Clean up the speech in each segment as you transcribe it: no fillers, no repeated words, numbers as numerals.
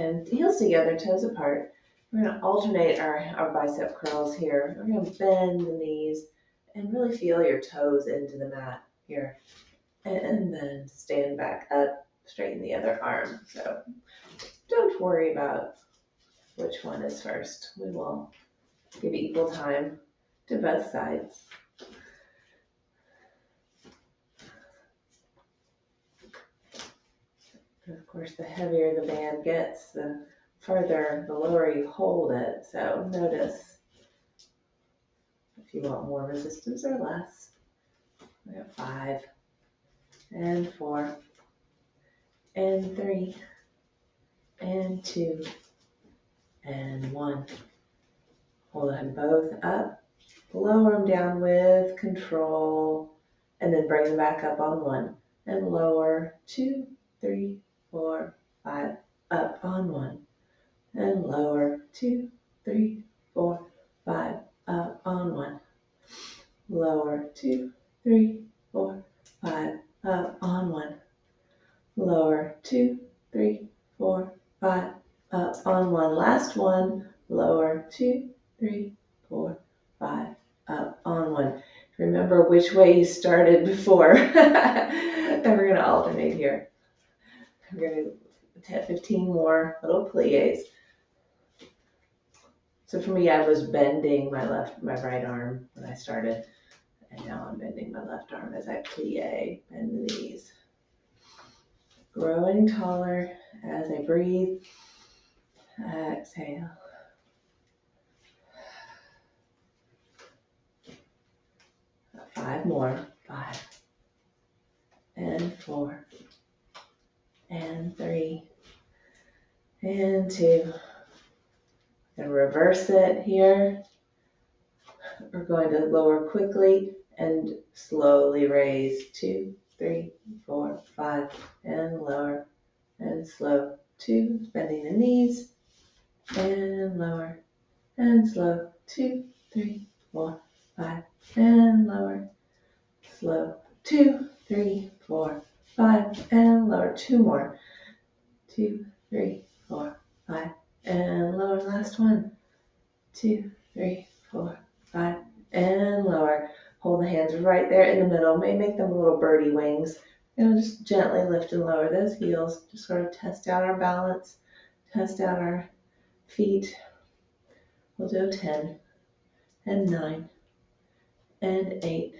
And heels together, toes apart. We're going to alternate our bicep curls here. We're going to bend the knees and really feel your toes into the mat here. And then stand back up, straighten the other arm. So don't worry about which one is first. We will give equal time to both sides. And of course, the heavier the band gets, the further, the lower you hold it. So notice if you want more resistance or less. We got 5 and 4 and 3 and 2 and 1. Hold them both up, lower them down with control, and then bring them back up on 1 and lower 2, 3, 4, 5, up on 1 and lower 2, 3, 4, 5, up on 1, lower 2, 3, 4, 5, up on 1, lower 2, 3, 4, 5, up on 1. Last one, lower 2, 3, 4, 5, up on 1. Remember which way you started before. And we're going to alternate here. We're going to have 15 more little plies. So for me, I was bending my right arm when I started, and now I'm bending my left arm as I plie, bend the knees. Growing taller as I breathe. Exhale. Five more. 5 and 4 and 3 and 2. And reverse it here. We're going to lower quickly and slowly raise 2, 3, 4, 5, and lower and slow 2, bending the knees, and lower and slow 2, 3, 4, 5, and lower, slow 2, 3, 4, 5, and lower. 2 more. 2, 3, 4, 5, and lower. Last one. 2, 3, 4, 5, and lower. Hold the hands right there in the middle. May make them little birdie wings. And just gently lift and lower those heels. Just sort of test out our balance, test out our feet. We'll do 10 and 9 and 8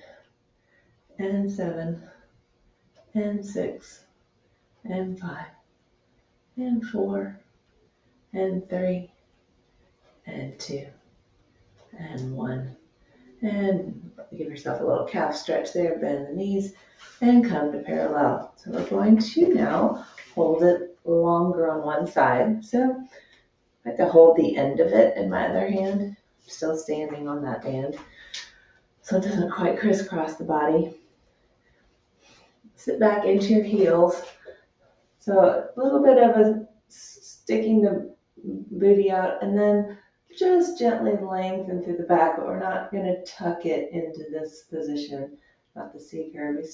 and 7 and 6 and 5 and 4 and 3 and 2 and 1. And give yourself a little calf stretch there, bend the knees, and come to parallel. So we're going to now hold it longer on one side. So I like to hold the end of it in my other hand. I'm still standing on that band, so it doesn't quite crisscross the body. Sit back into your heels. So a little bit of a sticking the booty out, and then just gently lengthen through the back, but we're not going to tuck it into this position, not the C curve.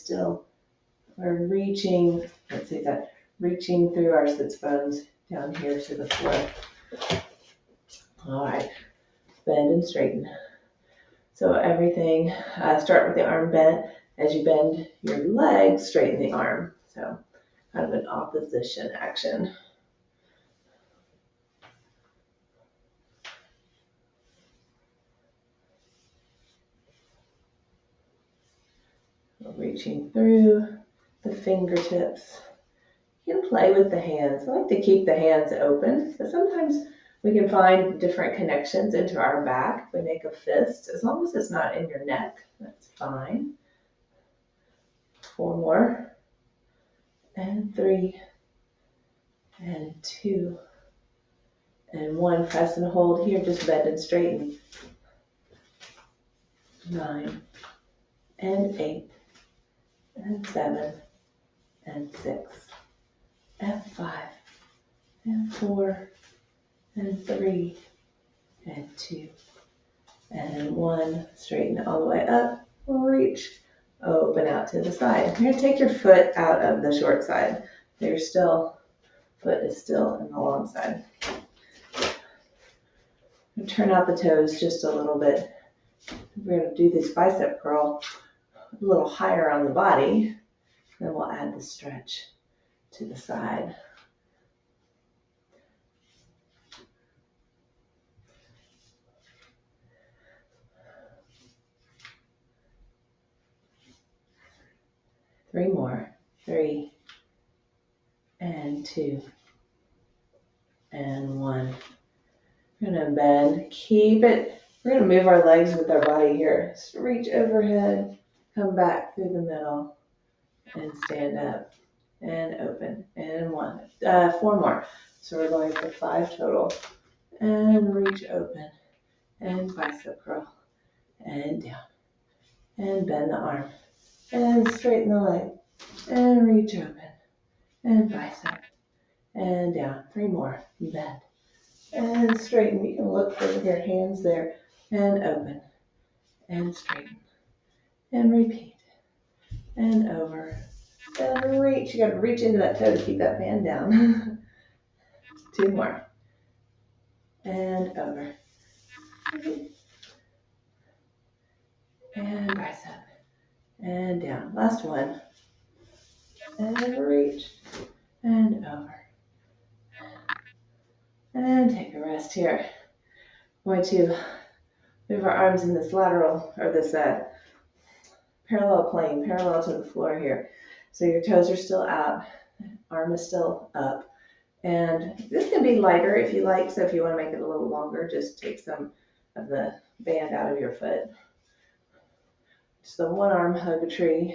We're reaching, let's see that, reaching through our sits bones down here to the floor. All right, bend and straighten. So everything, start with the arm bent. As you bend your legs, straighten the arm. So kind of an opposition action. Reaching through the fingertips. You can play with the hands. I like to keep the hands open, but sometimes we can find different connections into our back. If we make a fist, as long as it's not in your neck, that's fine. 4 more, and 3, and 2, and 1. Press and hold here, just bend and straighten. 9, and 8, and 7, and 6, and 5, and 4, and 3, and 2, and 1. Straighten all the way up, reach, open out to the side. You're going to take your foot out of the short side. So you're still foot is still in the long side. And turn out the toes just a little bit. We're going to do this bicep curl a little higher on the body. Then we'll add the stretch to the side. Three more. 3 and 2 and 1. We're going to bend. Keep it. We're going to move our legs with our body here. Just reach overhead. Come back through the middle and stand up and open. And 1. 4 more. So we're going for 5 total. And reach open. And bicep curl. And down. And bend the arm. And straighten the leg. And reach open. And bicep. And down. 3 more. Bend. And straighten. You can look for your hands there. And open. And straighten. And repeat. And over. And reach. You got to reach into that toe to keep that band down. 2 more. And over. And bicep. And down. Last one. And reach. And over. And take a rest here. Going to move our arms in this lateral, or this parallel plane, parallel to the floor here. So your toes are still out, arm is still up. And this can be lighter if you like, so if you want to make it a little longer, just take some of the band out of your foot. Just the one arm hug a tree.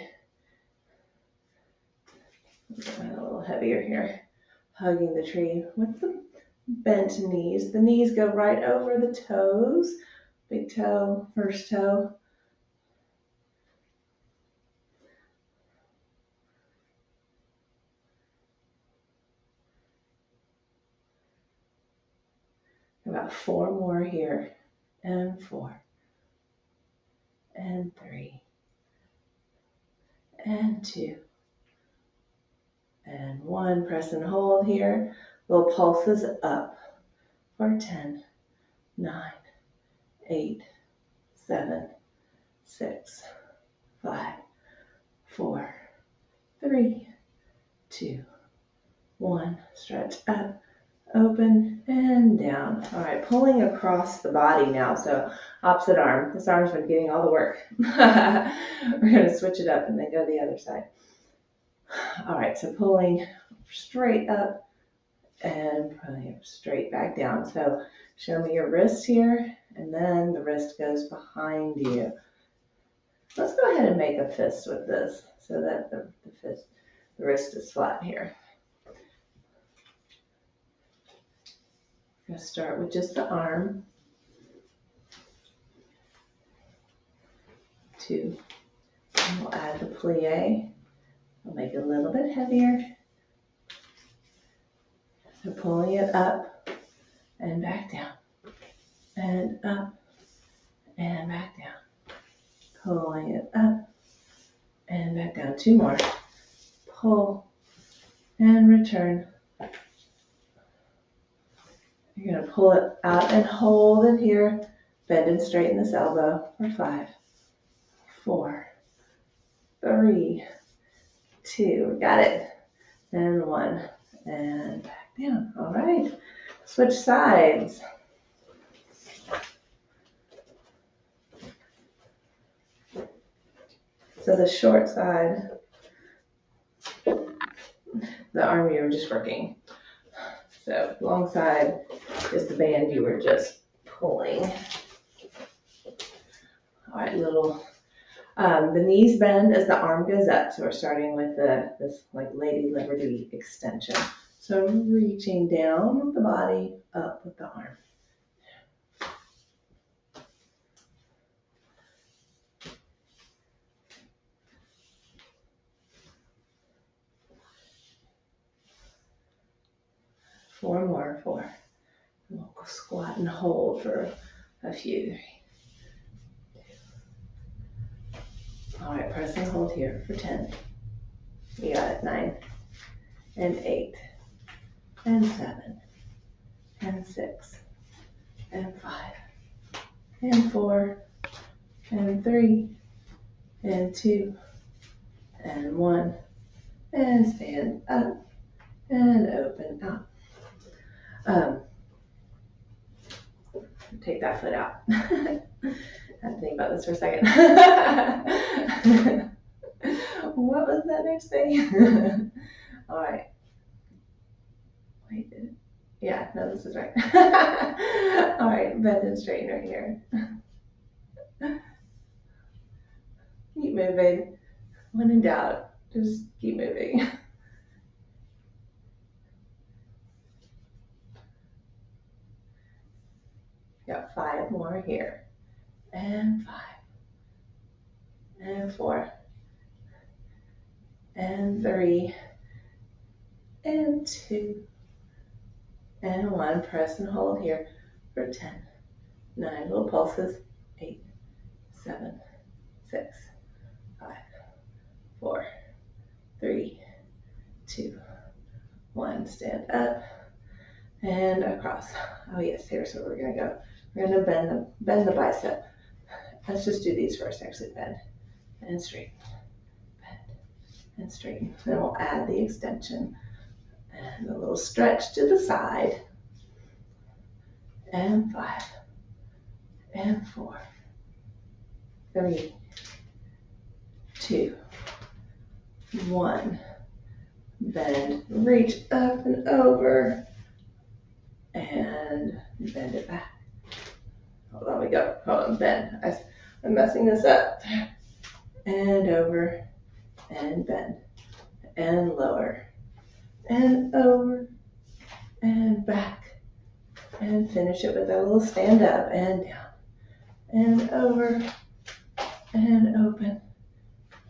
A little heavier here. Hugging the tree with the bent knees. The knees go right over the toes. Big toe, first toe. About 4 more here. And 4. And 3. And 2. And 1. Press and hold here. Little pulses up for 10, 9, 8, 7, 6, 5, 4, 3, 2, 1. Stretch up, open, and down. All right, pulling across the body now. So opposite arm. This arm's been getting all the work. We're going to switch it up and then go to the other side. All right, so pulling straight up and pulling straight back down. So show me your wrist here, and then the wrist goes behind you. Let's go ahead and make a fist with this so that the wrist is flat here. I'm going to start with just the arm. 2. And we'll add the plie. We'll make it a little bit heavier. So pulling it up and back down. And up and back down. Pulling it up and back down. 2 more. Pull and return. You're going to pull it out and hold it here. Bend and straighten this elbow for 5, 4, 3, 2. Got it. And 1. And back down. All right. Switch sides. So the short side, the arm you were just working. So long side is the band you were just pulling. All right, the knees bend as the arm goes up. So we're starting with this like Lady Liberty extension. So reaching down with the body, up with the arm. Four more. And we'll squat and hold for a few. 2. All right, press and hold here for 10. You got it. 9 and 8 and 7, and 6, and 5, and 4, and 3, and 2, and 1, and stand up, and open up. Take that foot out. I had to think about this for a second. What was that next thing? All right. Wait, did it? Yeah, no, this is right. All right, bend and straighten right here. Keep moving. When in doubt, just keep moving. Got 5 more here. And 5. And 4. And 3. And 2. And 1. Press and hold here for 10. 9 little pulses. 8, 7, 6, 5, 4, 3, 2, 1. Stand up and across. Oh yes, here's where we're gonna go. We're gonna bend the bicep. Let's just do these first. Actually, bend and straighten, bend and straighten. Then we'll add the extension and a little stretch to the side. And 5, and 4, 3, 2, 1. Bend, reach up and over, and bend it back. Hold on, we go. Hold on, bend. I'm messing this up. And over, and bend, and lower, and over, and back, and finish it with a little stand up and down, and over, and open,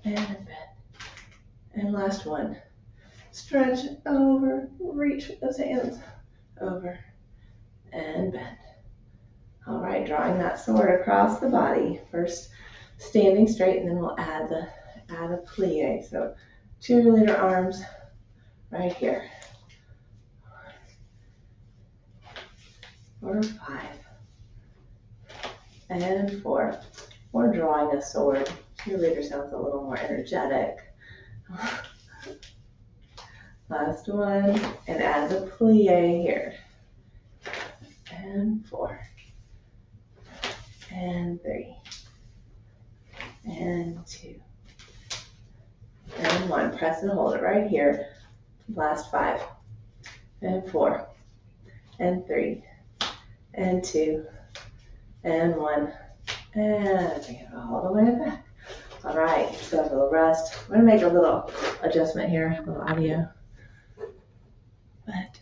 and bend. And last one. Stretch over, reach with those hands, over, and bend. All right, drawing that sword across the body. First, standing straight, and then we'll add a plie. So, cheerleader arms right here. For 5, and 4. We're drawing a sword. Cheerleader sounds a little more energetic. Last one, and add the plie here. And 4, and 3, and 2, and 1. Press and hold it right here. Last 5, and 4, and 3, and 2, and 1, and bring it all the way back. All right, so a little rest. I'm gonna make a little adjustment here, a little audio. But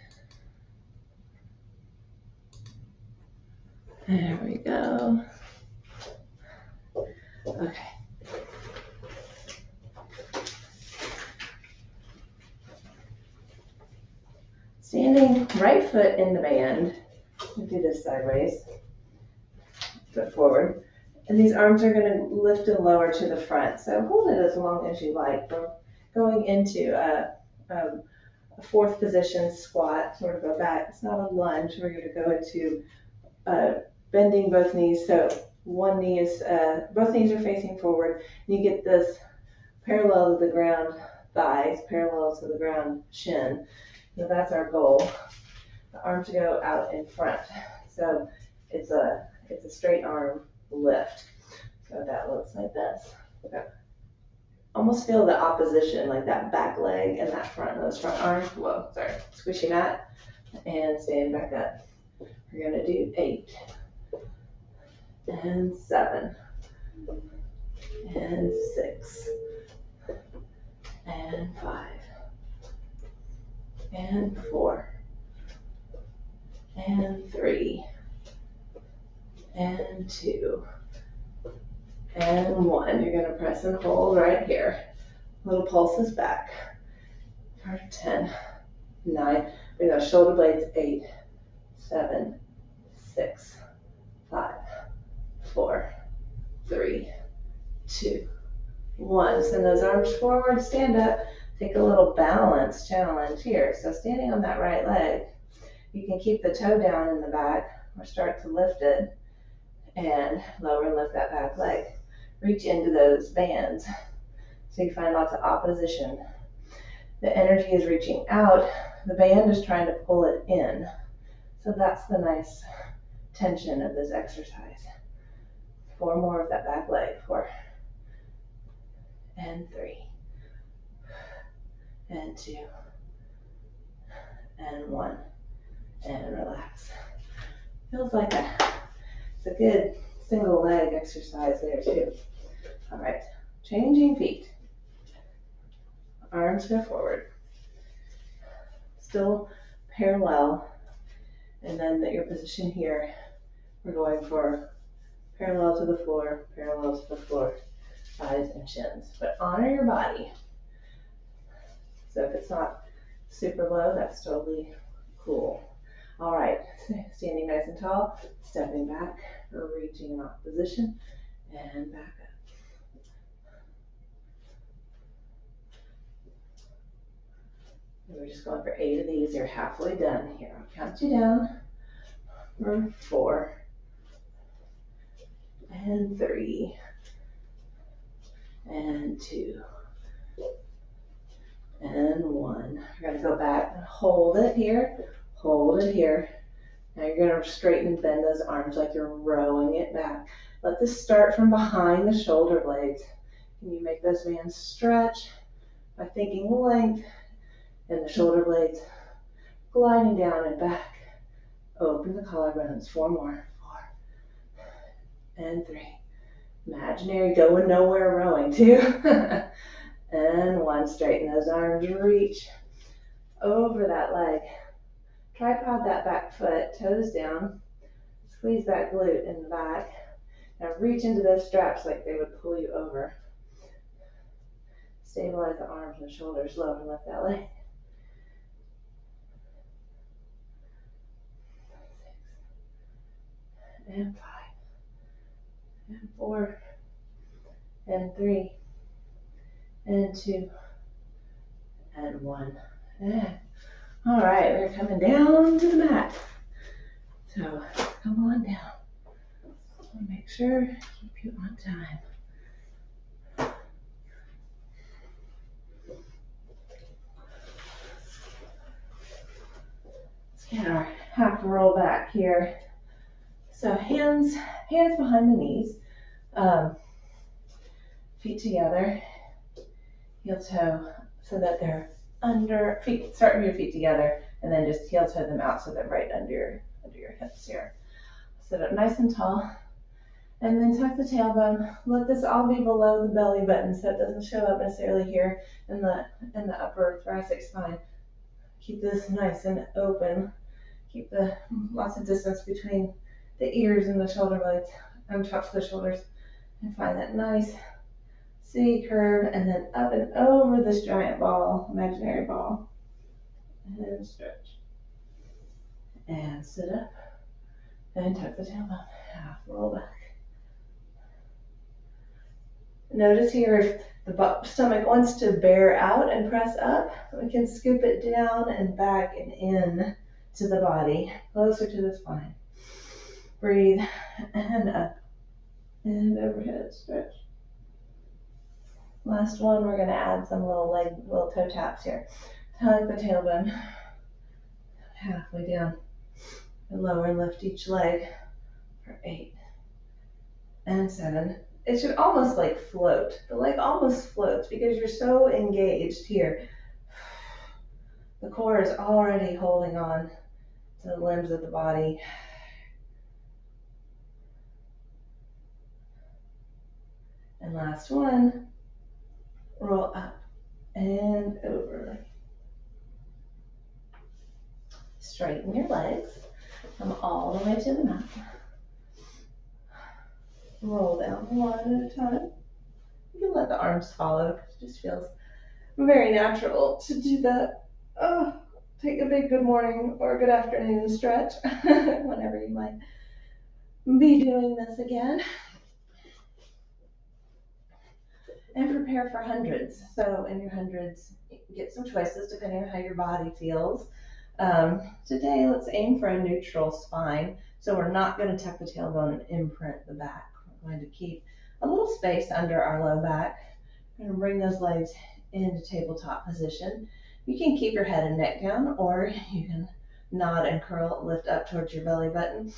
there we go. Okay. Standing right foot in the band. We'll do this sideways. Foot forward. And these arms are going to lift and lower to the front. So hold it as long as you like. We're going into a 4th position squat, sort of a back. It's not a lunge. We're going to go into bending both knees. So one knee is, both knees are facing forward. And you get this parallel to the ground thighs, parallel to the ground shin. So that's our goal. The arms go out in front. So it's a straight arm lift. So that looks like this. Okay. Almost feel the opposition, like that back leg and that those front arms. Whoa, sorry. Squishy that and stand back up. We're gonna do 8 and 7 and 6 and 5 and 4 and 3 and 2 and 1. You're going to press and hold right here. Little pulses back for 10, 9. Bring those shoulder blades. 8, 7, 6, 5, 4, 3, 2, 1. Send those arms forward. Stand up. Take a little balance challenge here. So standing on that right leg, you can keep the toe down in the back or start to lift it and lower and lift that back leg. Reach into those bands so you find lots of opposition. The energy is reaching out. The band is trying to pull it in. So that's the nice tension of this exercise. 4 more of that back leg. 4 and 3 and 2 and 1 and relax. Feels like it's a good single leg exercise there too. All right, changing feet. Arms go forward. Still parallel. And then at your position here, we're going for parallel to the floor, thighs and shins. But honor your body. So if it's not super low, that's totally cool. All right, standing nice and tall, stepping back, or reaching in opposition, and back up. And we're just going for 8 of these. You're halfway done here. I'll count you down for 4 and 3 and 2 and 1. You're going to go back and hold it here. Hold it here. Now you're going to straighten and bend those arms like you're rowing it back. Let this start from behind the shoulder blades. Can you make those bands stretch by thinking length and the shoulder blades gliding down and back. Open the collarbones. 4 more. 4 and 3. Imaginary going nowhere rowing. 2 and 1. Straighten those arms. Reach over that leg. Tripod that back foot, toes down. Squeeze that glute in the back. Now reach into those straps like they would pull you over. Stabilize the arms and shoulders. Lower and lift that leg. 6 and 5 and 4 and 3 and 2 and 1. And all right, we're coming down to the mat. So come on down. I'll make sure to keep you on time. Let's get our half roll back here. So hands behind the knees, feet together, heel toe, so that they're under feet. Start with your feet together, and then just heel toe them out so they're right under your hips here. Sit up nice and tall, and then tuck the tailbone. Let this all be below the belly button, so it doesn't show up necessarily here in the upper thoracic spine. Keep this nice and open. Keep the lots of distance between the ears and the shoulder blades, and touch the shoulders, and find that nice C curve, and then up and over this giant ball, imaginary ball, and stretch, and sit up, and tuck the tailbone, half roll back. Notice here if the stomach wants to bear out and press up, we can scoop it down and back and in to the body, closer to the spine. Breathe, and up, and overhead stretch. Last one, we're going to add some little toe taps here. Tuck the tailbone halfway down, and lower and lift each leg for 8 and 7. It should almost like float. The leg almost floats because you're so engaged here. The core is already holding on to the limbs of the body. And last one, roll up and over. Straighten your legs. Come all the way to the mat. Roll down one at a time. You can let the arms follow because it just feels very natural to do that. Take a big good morning or good afternoon stretch whenever you might be doing this again. and prepare for hundreds. So in your hundreds, get some choices depending on how your body feels. Today, let's aim for a neutral spine. So we're not going to tuck the tailbone and imprint the back. We're going to keep a little space under our low back. We're going to bring those legs into tabletop position. You can keep your head and neck down, or you can nod and curl, lift up towards your belly button.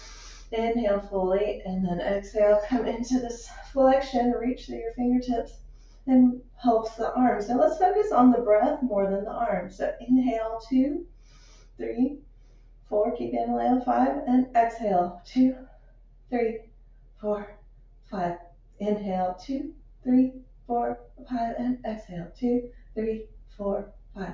Inhale fully, and then exhale, come into this flexion, reach through your fingertips, and helps the arms. Now let's focus on the breath more than the arms. So inhale, 2, 3, 4, keep inhaling, 5, and exhale, 2, 3, 4, 5. Inhale, 2, 3, 4, 5, and exhale, 2, 3, 4, 5.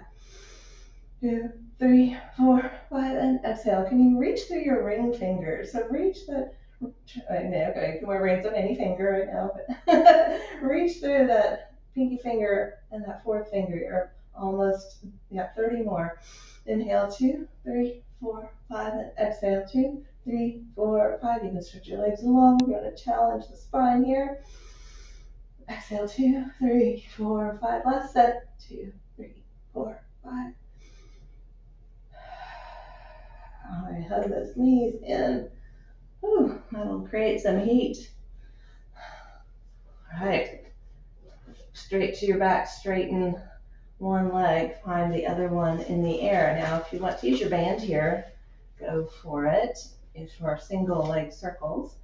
2, 3, 4, 5, and exhale. Can you reach through your ring fingers? So reach the, okay, you can wear rings on any finger right now, but reach through that pinky finger and that fourth finger. You're almost, 30 more. Inhale, 2, 3, 4, 5, and exhale, 2, 3, 4, 5. You can stretch your legs long. We're going to challenge the spine here. Exhale, 2, 3, 4, 5. Last set. 2, 3, 4, 5. All right, hug those knees in. Ooh, that'll create some heat. All right, straight to your back, straighten one leg, find the other one in the air. Now, if you want to use your band here, go for it. It's for single leg circles.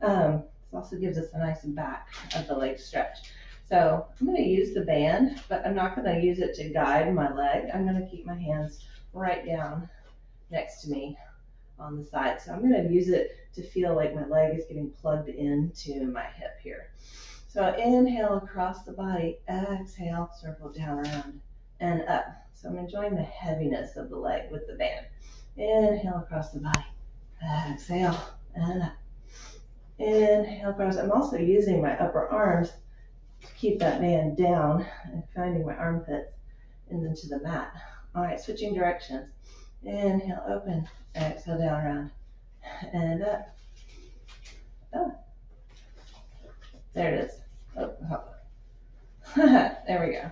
This also gives us a nice back of the leg stretch. So I'm going to use the band, but I'm not going to use it to guide my leg. I'm going to keep my hands right down next to me on the side. So I'm going to use it to feel like my leg is getting plugged into my hip here. So inhale across the body, exhale, circle down, around, and up. So I'm enjoying the heaviness of the leg with the band. Inhale across the body, exhale, and up. Inhale across. I'm also using my upper arms to keep that band down and finding my armpits and into the mat. All right, switching directions. Inhale, open, exhale, down, around, and up. Oh, there it is. Oh, there we go.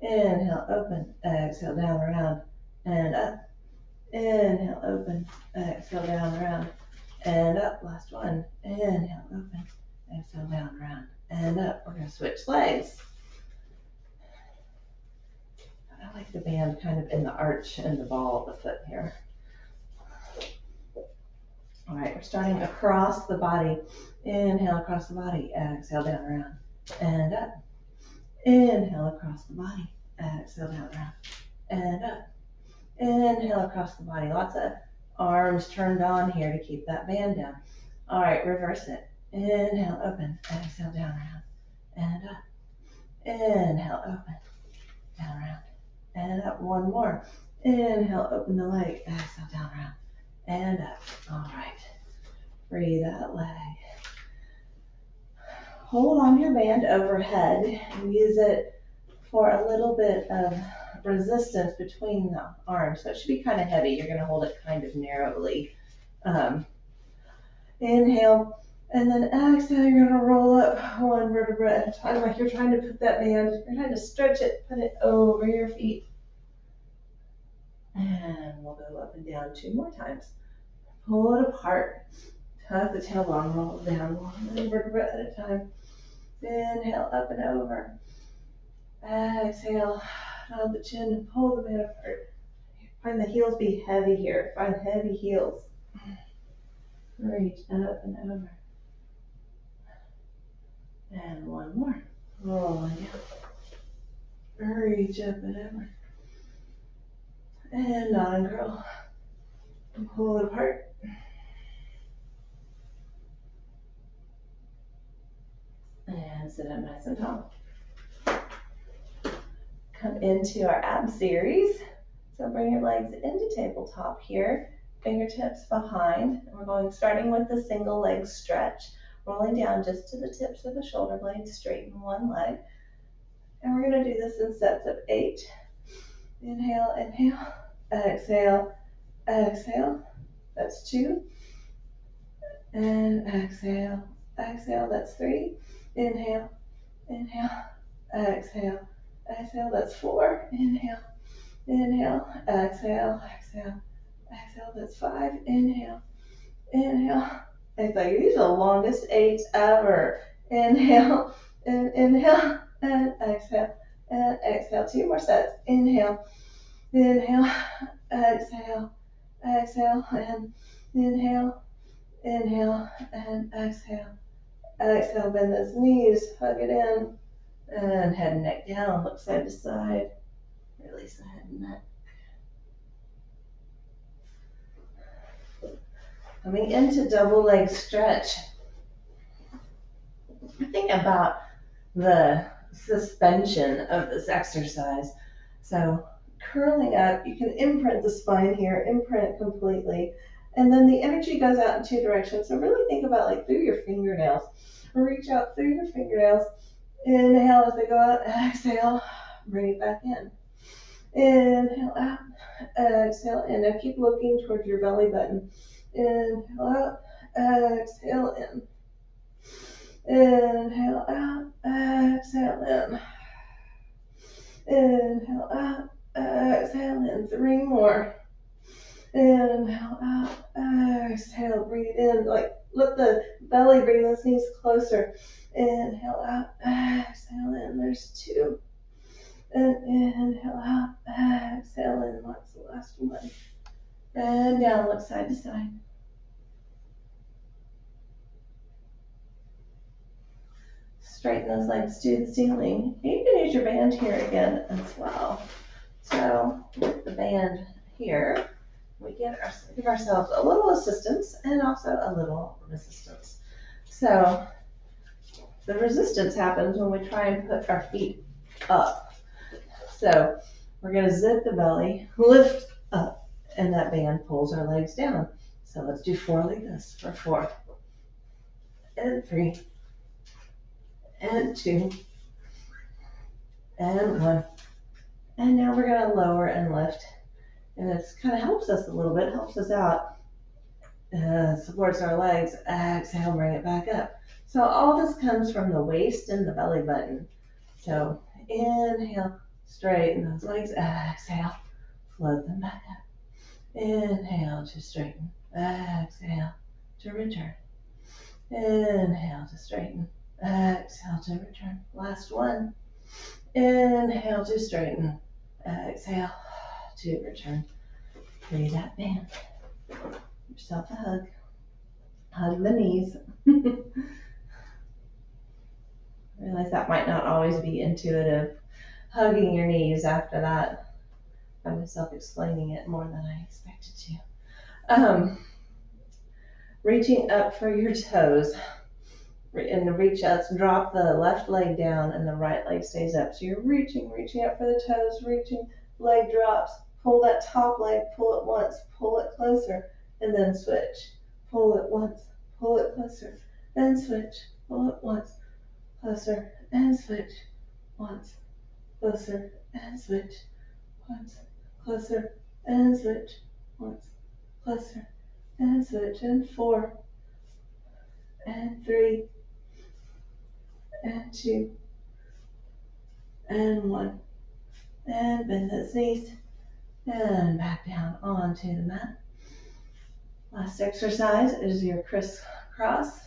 Inhale, open, exhale, down, around, and up. Inhale, open, exhale, down, around, and up. Last one. Inhale, open, exhale, down, around, and up. We're going to switch legs. I like the band kind of in the arch and the ball of the foot here. All right, we're starting across the body. Inhale across the body, exhale down, around, and up. Inhale across the body, exhale down, around, and up. Inhale across the body. Lots of arms turned on here to keep that band down. All right, reverse it. Inhale, open, exhale down, around, and up. Inhale, open, down, around, and up. One more. Inhale, open the leg, exhale down, around, and up. All right. Free that leg. Hold on your band overhead and use it for a little bit of resistance between the arms. So it should be kind of heavy. You're going to hold it kind of narrowly. Inhale, and then exhale, you're going to roll up one vertebra at a time, like you're trying to put that band, you're trying to stretch it, put it over your feet. And we'll go up and down 2 more times. Pull it apart. Tuck the tailbone, roll it down one vertebra at a time. Inhale, up and over. Exhale, down the chin and pull the band apart. Find the heels be heavy here. Find heavy heels. Reach up and over. And one more. Rolling down. Reach up and over. And nod and curl. And pull it apart. And sit up nice and tall. Come into our ab series. So bring your legs into tabletop here. Fingertips behind. And we're going starting with the single leg stretch. Rolling down just to the tips of the shoulder blades. Straighten one leg. And we're going to do this in sets of 8. Inhale, inhale. Exhale, exhale. That's 2. And exhale, exhale. That's 3. Inhale, inhale, exhale, exhale. That's 4. Inhale, inhale, exhale, exhale, exhale. That's 5. Inhale, inhale, exhale. These are the longest 8s ever. Inhale, and inhale, and exhale, and exhale. 2 more sets. Inhale, inhale, exhale, exhale, and inhale, inhale, and exhale. Exhale, bend those knees, hug it in, and head and neck down, look side to side. Release the head and neck. Coming into double leg stretch. Think about the suspension of this exercise. So curling up, you can imprint the spine here, imprint completely, and then the energy goes out in 2 directions. So really think about like through your fingernails. Reach out through your fingernails. Inhale as they go out, exhale, bring it back in. Inhale out, exhale in. Now keep looking towards your belly button. Inhale out, exhale in. Inhale out, exhale in. Inhale out, exhale in. 3 more. Inhale out, exhale, breathe in. Like let the belly bring those knees closer. Inhale out, exhale in. There's 2. And inhale out, exhale in. That's the last one. And down, look side to side. Straighten those legs to the ceiling. You can use your band here again as well. So with the band here, we give ourselves a little assistance and also a little resistance. So the resistance happens when we try and put our feet up. So we're going to zip the belly, lift up, and that band pulls our legs down. So let's do 4 like this for 4, and 3, and 2, and 1. And now we're going to lower and lift. And it kind of helps us a little bit, helps us out, supports our legs. Exhale, bring it back up. So all this comes from the waist and the belly button. So inhale, straighten those legs. Exhale, float them back up. Inhale to straighten. Exhale to return. Inhale to straighten. Exhale to return. Last one. Inhale to straighten. Exhale to return. Free that band. Give yourself a hug. Hug the knees. Realize that might not always be intuitive. Hugging your knees after that. I find myself explaining it more than I expected to. Reaching up for your toes. In the reach outs, drop the left leg down and the right leg stays up. So you're reaching up for the toes, reaching, leg drops. Pull that top leg, pull it once, pull it closer, and then switch. Pull it once, pull it closer, and switch. Pull it once, closer, and switch. Once, closer, and switch. Once, closer, and switch. Once, closer, and switch. And 4, and 3, and 2, and 1. And bend those knees. And back down onto the mat. Last exercise is your crisscross.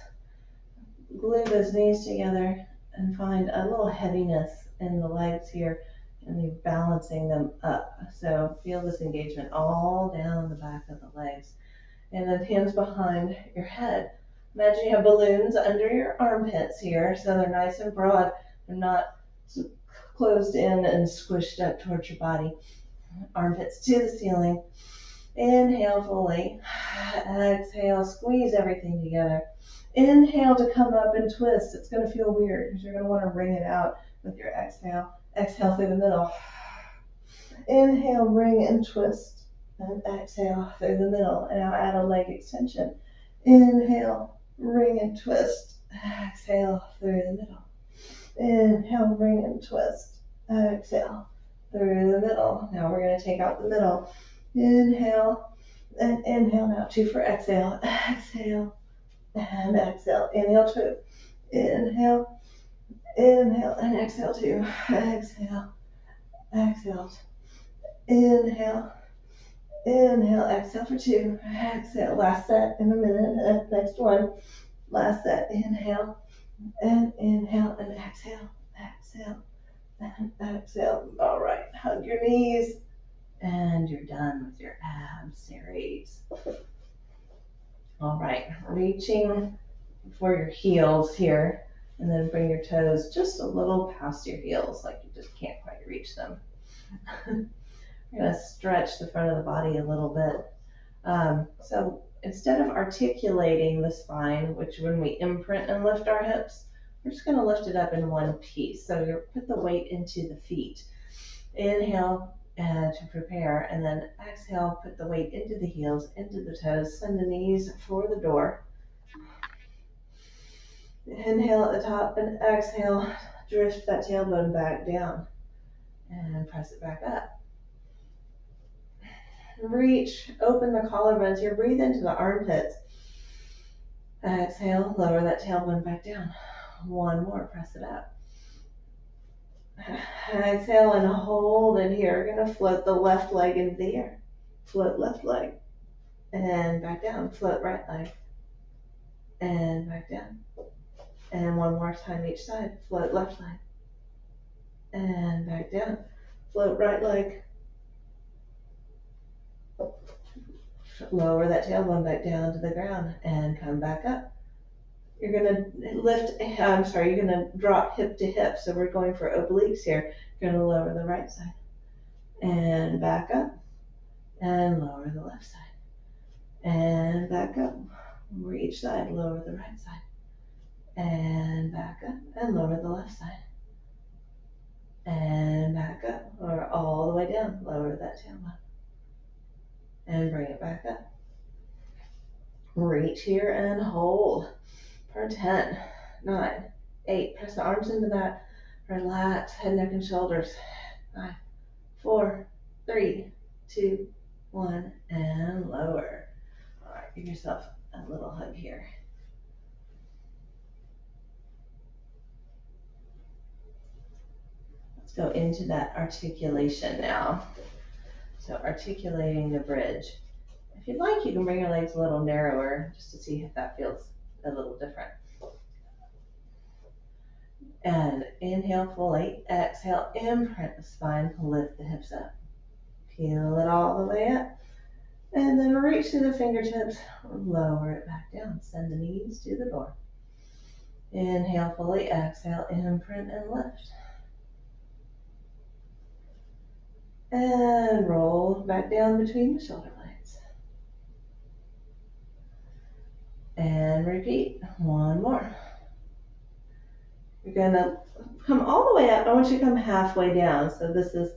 Glue those knees together and find a little heaviness in the legs here, and you're balancing them up. So feel this engagement all down the back of the legs. And then hands behind your head. Imagine you have balloons under your armpits here, so they're nice and broad. They're not closed in and squished up towards your body. Armpits to the ceiling. Inhale fully. Exhale, squeeze everything together. Inhale to come up and twist. It's going to feel weird because you're going to want to wring it out with your exhale. Exhale through the middle. Inhale, wring and twist. And exhale through the middle. And now add a leg extension. Inhale, wring and twist. Exhale through the middle. Inhale, wring and twist. Exhale through the middle. Now we're going to take out the middle. Inhale and inhale now. 2 for exhale. Exhale and exhale. Inhale, 2. Inhale Inhale and exhale 2. Exhale, exhale. Inhale, inhale, exhale for 2. Exhale, last set in a minute. Next one. Last set. Inhale and inhale and exhale, exhale and exhale. All right, hug your knees and you're done with your ab series. All right, reaching for your heels here, and then bring your toes just a little past your heels, like you just can't quite reach them. You're gonna stretch the front of the body a little bit. So instead of articulating the spine, which when we imprint and lift our hips, we're just gonna lift it up in one piece. So you put the weight into the feet. Inhale to prepare, and then exhale, put the weight into the heels, into the toes, send the knees for the door. Inhale at the top and exhale, drift that tailbone back down and press it back up. Reach, open the collarbones here, breathe into the armpits. Exhale, lower that tailbone back down. One more, press it up. Exhale and hold it here. You're gonna float the left leg into the air. Float left leg and back down. Float right leg and back down. And one more time each side. Float left leg and back down. Float right leg. Lower that tailbone back down to the ground and come back up. You're gonna you're gonna drop hip to hip. So we're going for obliques here. You're gonna lower the right side and back up and lower the left side and back up. Over each side, lower the right side and back up and lower the left side and back up, or all the way down, lower that tailbone and bring it back up. Reach here and hold for 10, 9, 8, press the arms into that, relax head, neck, and shoulders. 5, 4, 3, 2, 1, and lower. All right, give yourself a little hug here. Let's go into that articulation now. So articulating the bridge. If you'd like, you can bring your legs a little narrower just to see if that feels a little different. And inhale fully, exhale, imprint the spine, lift the hips up. Peel it all the way up. And then reach to the fingertips, lower it back down. Send the knees to the door. Inhale fully, exhale, imprint and lift. And roll back down between the shoulder blades. And repeat, one more. You're gonna come all the way up. I want you to come halfway down. So this is,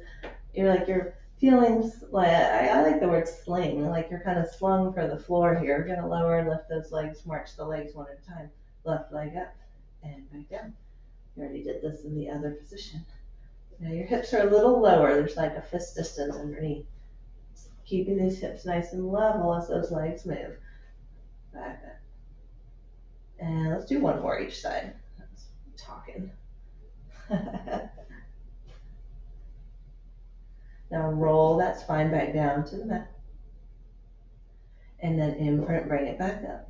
you're feeling like, I like the word sling, like you're kind of slung for the floor here. You're gonna lower and lift those legs, march the legs one at a time. Left leg up and back down. You already did this in the other position. Now your hips are a little lower. There's like a fist distance underneath. Keeping these hips nice and level as those legs move. Back up. And let's do one more each side. That's talking. Now roll that spine back down to the mat. And then imprint, bring it back up.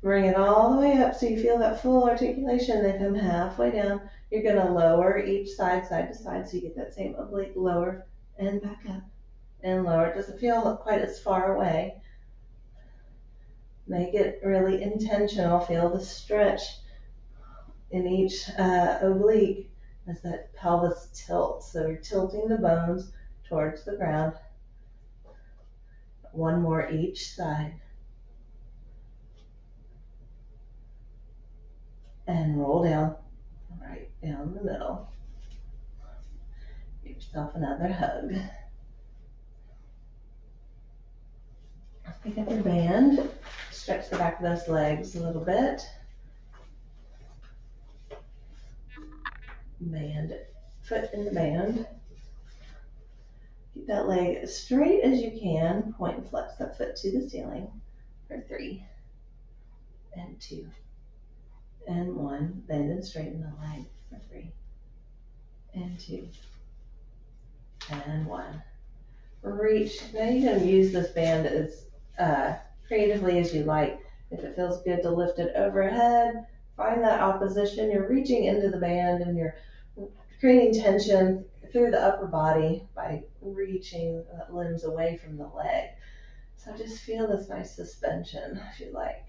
Bring it all the way up so you feel that full articulation. Then come halfway down. You're going to lower each side, side to side, so you get that same oblique, lower and back up and lower. It doesn't feel quite as far away. Make it really intentional. Feel the stretch in each oblique as that pelvis tilts. So you're tilting the bones towards the ground. One more each side. And roll down, right down the middle. Give yourself another hug. Pick up your band. Stretch the back of those legs a little bit. Band, foot in the band. Keep that leg as straight as you can. Point and flex that foot to the ceiling for 3 and 2 and 1. Bend and straighten the leg for 3, and 2, and 1. Reach. Now you can use this band as creatively as you like. If it feels good to lift it overhead, find that opposition. You're reaching into the band and you're creating tension through the upper body by reaching the limbs away from the leg. So just feel this nice suspension if you like.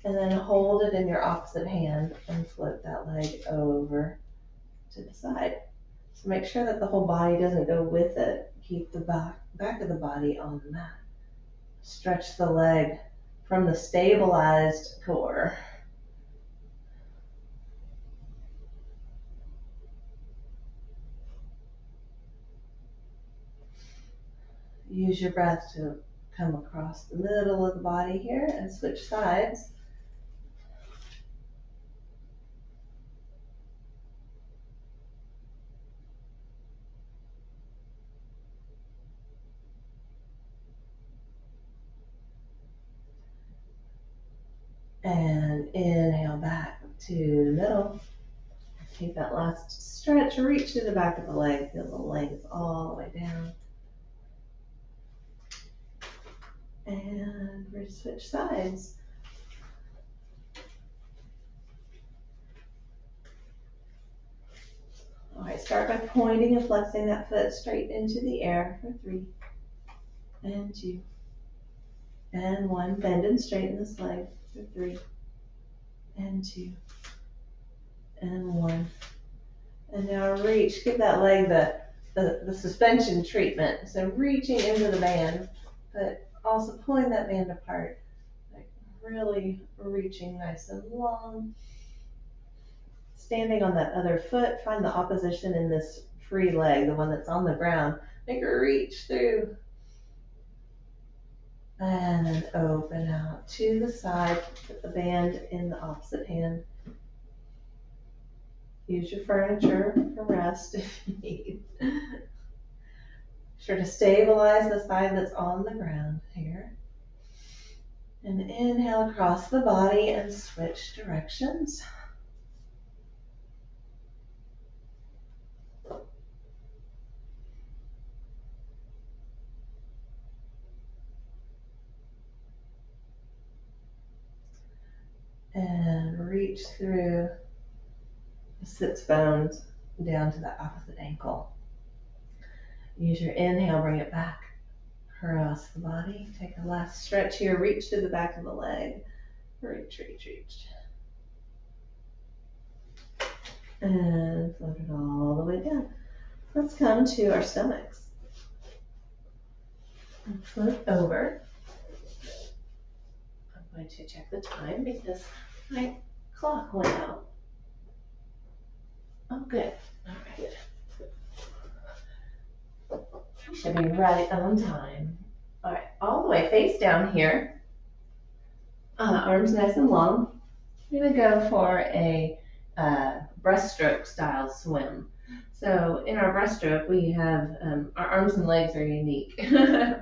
And then hold it in your opposite hand and float that leg over to the side. So make sure that the whole body doesn't go with it. Keep the back of the body on the mat. Stretch the leg from the stabilized core. Use your breath to come across the middle of the body here and switch sides. And inhale back to the middle. Take that last stretch, reach to the back of the leg, feel the legs all the way down. And we're switch sides. All right, start by pointing and flexing that foot straight into the air for 3, and 2, and 1. Bend and straighten this leg for 3, and 2, and 1. And now reach, give that leg the suspension treatment. So reaching into the band, but also pulling that band apart, like really reaching nice and long. Standing on that other foot, find the opposition in this free leg, the one that's on the ground. Make her reach through. And then open out to the side, put the band in the opposite hand. Use your furniture for rest if you need. Sure to stabilize the side that's on the ground here. And inhale across the body and switch directions. And reach through the sits bones down to the opposite ankle. Use your inhale, bring it back across the body. Take a last stretch here, reach to the back of the leg. Reach, reach, reach. And float it all the way down. Let's come to our stomachs. And flip over. I'm going to check the time because my clock went out. Oh, good. All right. We should be right on time. All right, all the way face down here. Arms nice and long. We're going to go for a breaststroke style swim. So in our breaststroke, we have our arms and legs are unique. So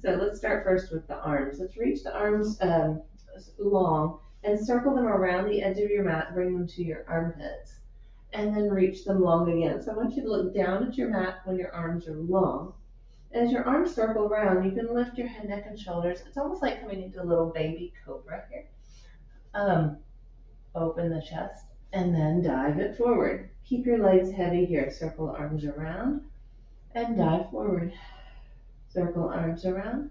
let's start first with the arms. Let's reach the arms long and circle them around the edge of your mat, bring them to your armpits, and then reach them long again. So I want you to look down at your mat when your arms are long. As your arms circle around, you can lift your head, neck, and shoulders. It's almost like coming into a little baby cobra here. Open the chest and then dive it forward. Keep your legs heavy here. Circle the arms around and dive forward. Circle arms around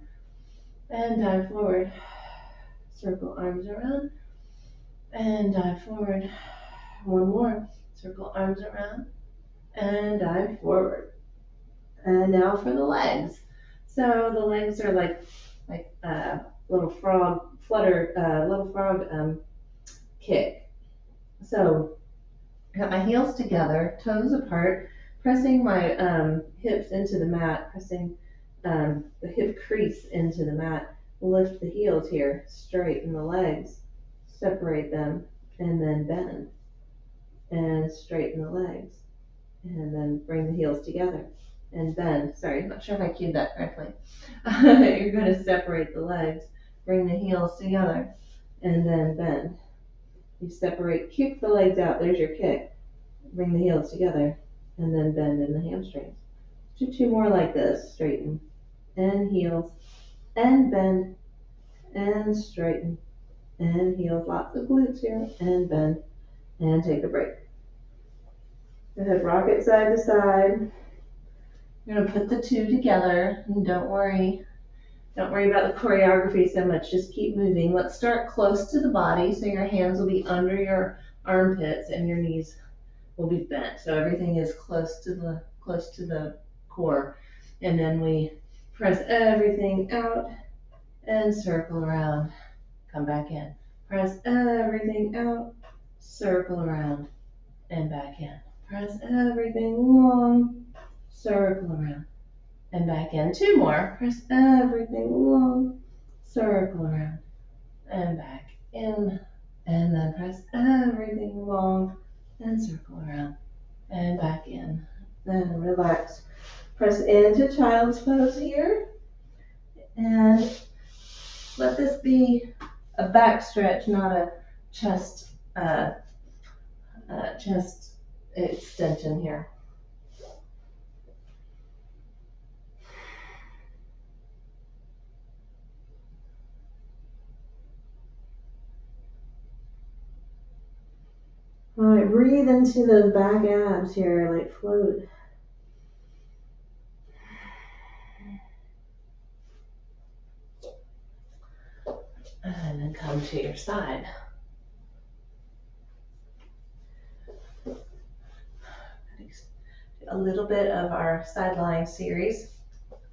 and dive forward. Circle arms around and dive forward. One more. Circle arms around and dive forward. And now for the legs. So the legs are like little frog flutter, little frog kick. So I got my heels together, toes apart, pressing my hips into the mat, pressing the hip crease into the mat. Lift the heels here, straighten the legs, separate them, and then bend. And straighten the legs, and then bring the heels together. And bend. Sorry, I'm not sure if I cued that correctly. You're going to separate the legs, bring the heels together, and then bend. You separate, kick the legs out. There's your kick. Bring the heels together and then bend in the hamstrings. Do two more like this. Straighten and heels and bend and straighten and heels. Lots of glutes here and bend and take a break. Go ahead, rock it side to side. You're gonna put the two together and don't worry about the choreography so much. Just keep moving. Let's start close to the body so your hands will be under your armpits and your knees will be bent. So everything is close to the core. And then we press everything out and circle around. Come back in. Press everything out, circle around and back in. Press everything long, circle around and back in. Two more. Press everything long, circle around and back in. And then press everything long and circle around and back in. Then relax. Press into child's pose here. And let this be a back stretch, not a chest extension here. All right, breathe into those back abs here, like float. And then come to your side. A little bit of our side lying series.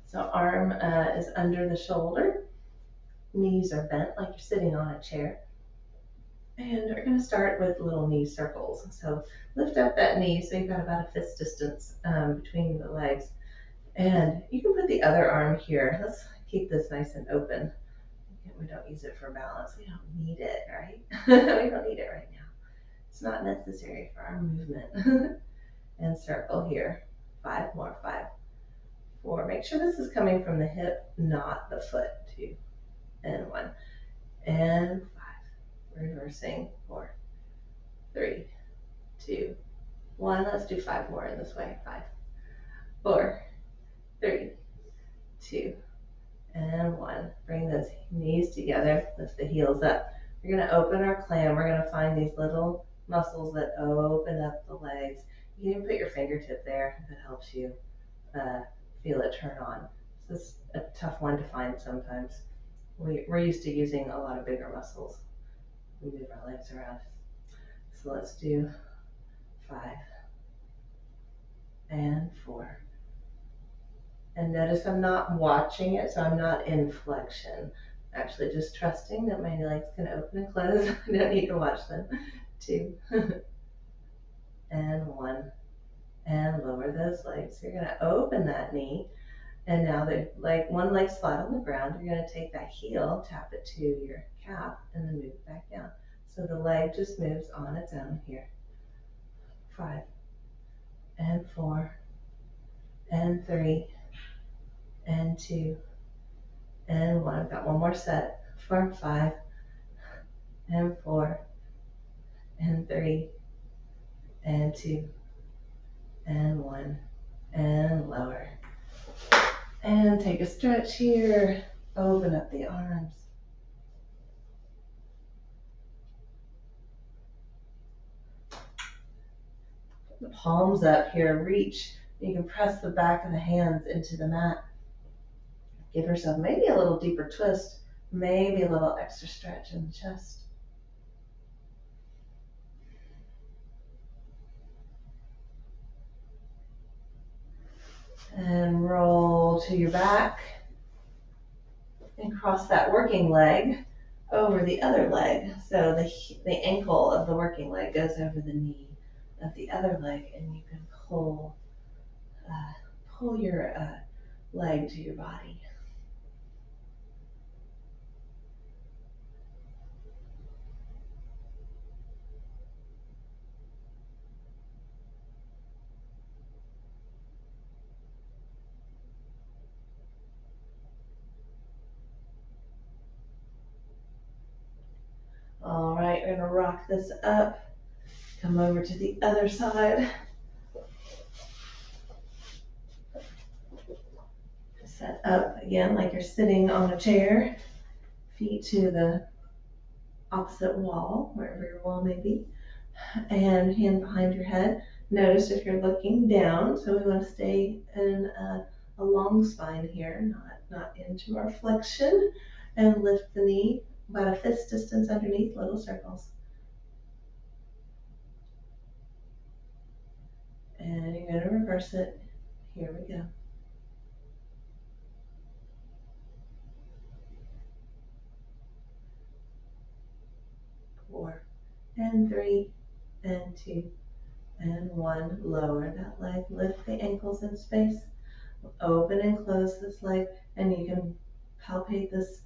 So arm is under the shoulder. Knees are bent like you're sitting on a chair. And we're going to start with little knee circles. So lift up that knee so you've got about a fist distance between the legs. And you can put the other arm here. Let's keep this nice and open. We don't use it for balance. We don't need it, right? We don't need it right now. It's not necessary for our movement. And circle here. 5 more. 5, 4. Make sure this is coming from the hip, not the foot. 2 and 1 and 5. Reversing. 4, 3, 2, 1. Let's do 5 more in this way. 5, 4, 3, 2, and 1. Bring those knees together. Lift the heels up. We're going to open our clam. We're going to find these little muscles that open up the legs. You can even put your fingertip there if it helps you feel it turn on. This is a tough one to find sometimes. We're used to using a lot of bigger muscles. We move our legs around. So let's do 5 and 4. And notice I'm not watching it, so I'm not in flexion. Actually just trusting that my legs can open and close. I don't need to watch them. 2 and 1. And lower those legs. You're going to open that knee. And now one leg's flat on the ground. You're going to take that heel, tap it to your calf, and then move it back down. So the leg just moves on its own here. 5 and 4 and 3 and 2 and 1. I've got one more set for 5 and 4 and 3 and 2 and 1 and lower. And take a stretch here. Open up the arms. Put the palms up here. Reach. You can press the back of the hands into the mat. Give yourself maybe a little deeper twist. Maybe a little extra stretch in the chest. And roll to your back. And cross that working leg over the other leg. So the ankle of the working leg goes over the knee of the other leg, and you can pull your leg to your body. All right, you're gonna rock this up. Come over to the other side. Set up again like you're sitting on a chair. Feet to the opposite wall, wherever your wall may be. And hand behind your head. Notice if you're looking down, so we want to stay in a long spine here, not into our flexion. And lift the knee about a fist distance underneath, little circles. And you're going to reverse it. Here we go. 4 and 3 and 2 and 1. Lower that leg, lift the ankles in space, open and close this leg, and you can palpate this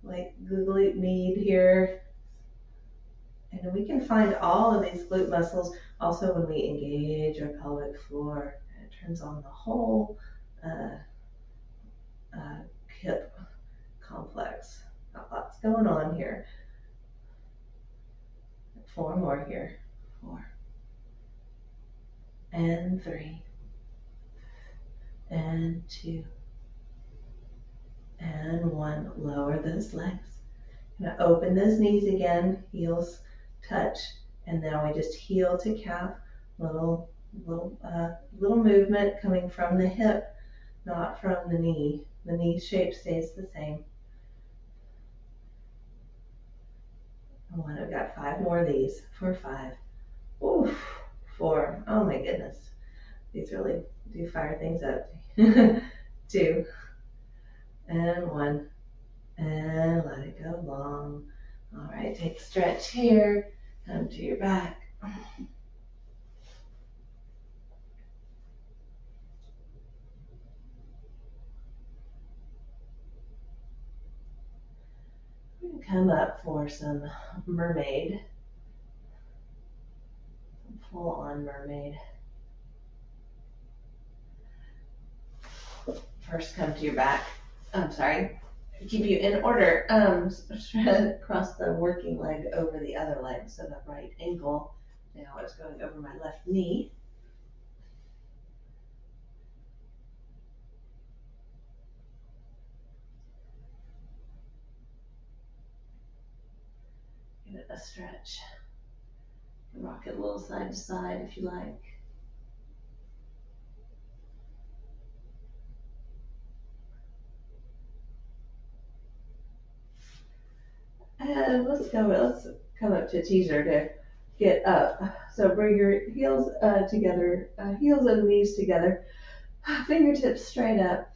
like glute med here. And we can find all of these glute muscles also when we engage our pelvic floor. It turns on the whole hip complex. Got lots going on here. 4 more here. 4 and 3 and 2 and 1. Lower those legs. Gonna open those knees again, heels touch, and now we just heel to calf. Little movement coming from the hip, not from the knee. The knee shape stays the same. I've got 5 more of these. For 5. Oof. 4. Oh my goodness. These really do fire things up. 2 and 1. And let it go long. All right, take a stretch here. Come to your back. Come up for some mermaid. Full on mermaid. First, come to your back. I'm sorry. Keep you in order. Cross the working leg over the other leg. So the right ankle now is going over my left knee. Give it a stretch. Rock it a little side to side if you like. And let's come up to teaser to get up. So bring your heels together, heels and knees together, fingertips straight up.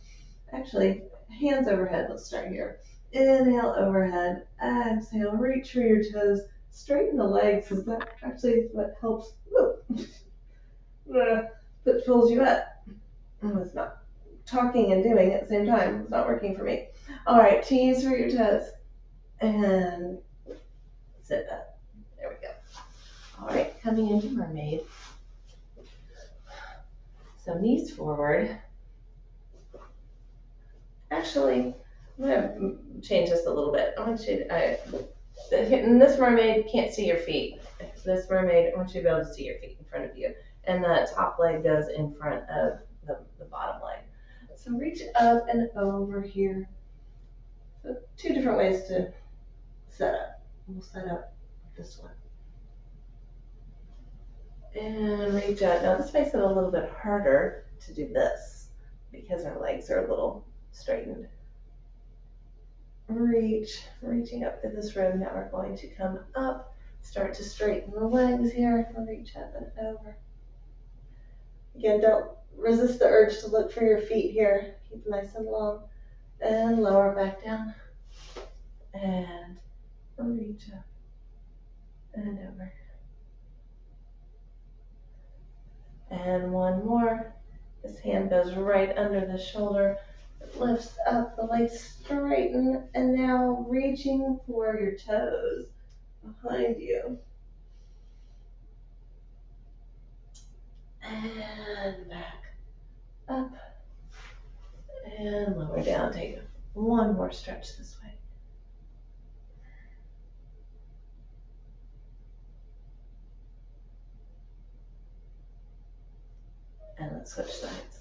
Actually, hands overhead. Let's start here. Inhale overhead, exhale, reach for your toes, straighten the legs, because that actually is what helps. That fills you up. It's not talking and doing at the same time. It's not working for me. All right, tease for your toes. And sit up. There we go. All right, coming into mermaid. So knees forward. Actually, I'm going to change this a little bit. I want you in this mermaid, can't see your feet. This mermaid, I want you to be able to see your feet in front of you. And the top leg goes in front of the bottom leg. So reach up and over here. So 2 different ways to set up. We'll set up this one. And reach out. Now this makes it a little bit harder to do this because our legs are a little straightened. Reaching up to this room. Now we're going to come up, start to straighten the legs here, reach up and over. Again, don't resist the urge to look for your feet here. Keep nice and long. And lower back down. And reach up and over. And 1 more. This hand goes right under the shoulder. It lifts up, the legs straighten, and now reaching for your toes behind you. And back up. And lower down. Take 1 more stretch this way. And let's switch sides.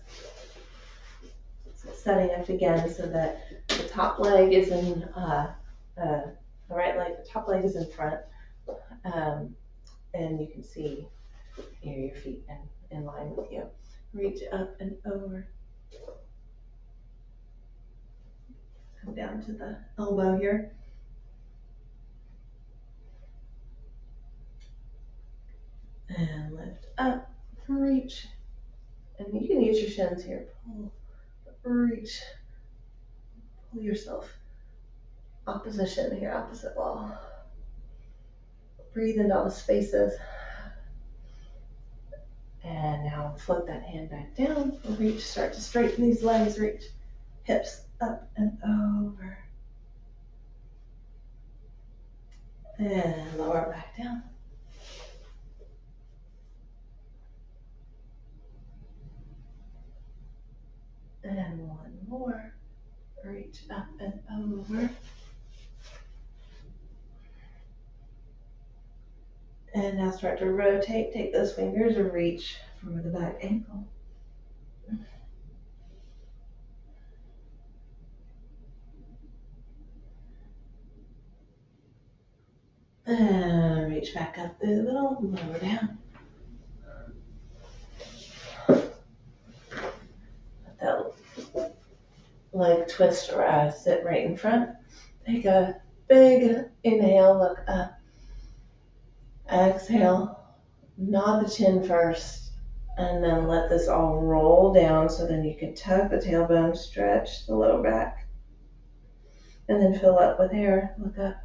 So setting up again so that the top leg is in, the right leg, the top leg is in front. And you can see your feet in line with you. Reach up and over. Come down to the elbow here. And lift up, reach. And you can use your shins here. Pull, reach, pull yourself. Opposition here, opposite wall. Breathe into all the spaces. And now float that hand back down. Reach, start to straighten these legs. Reach, hips up and over. And lower back down. And one more. Reach up and over. And now start to rotate. Take those fingers and reach for the back ankle. And reach back up through the middle, lower down. Let that leg twist or sit right in front. Take a big inhale, look up. Exhale, nod the chin first, and then let this all roll down so then you can tuck the tailbone, stretch the lower back, and then fill up with air. Look up.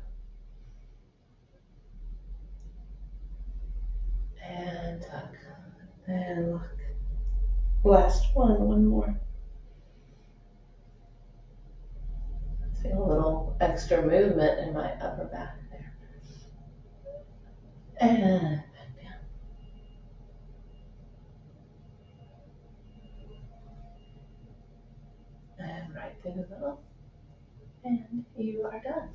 And tuck. And look. Last one more. See a little extra movement in my upper back there. And back down. And right through the middle. And you are done.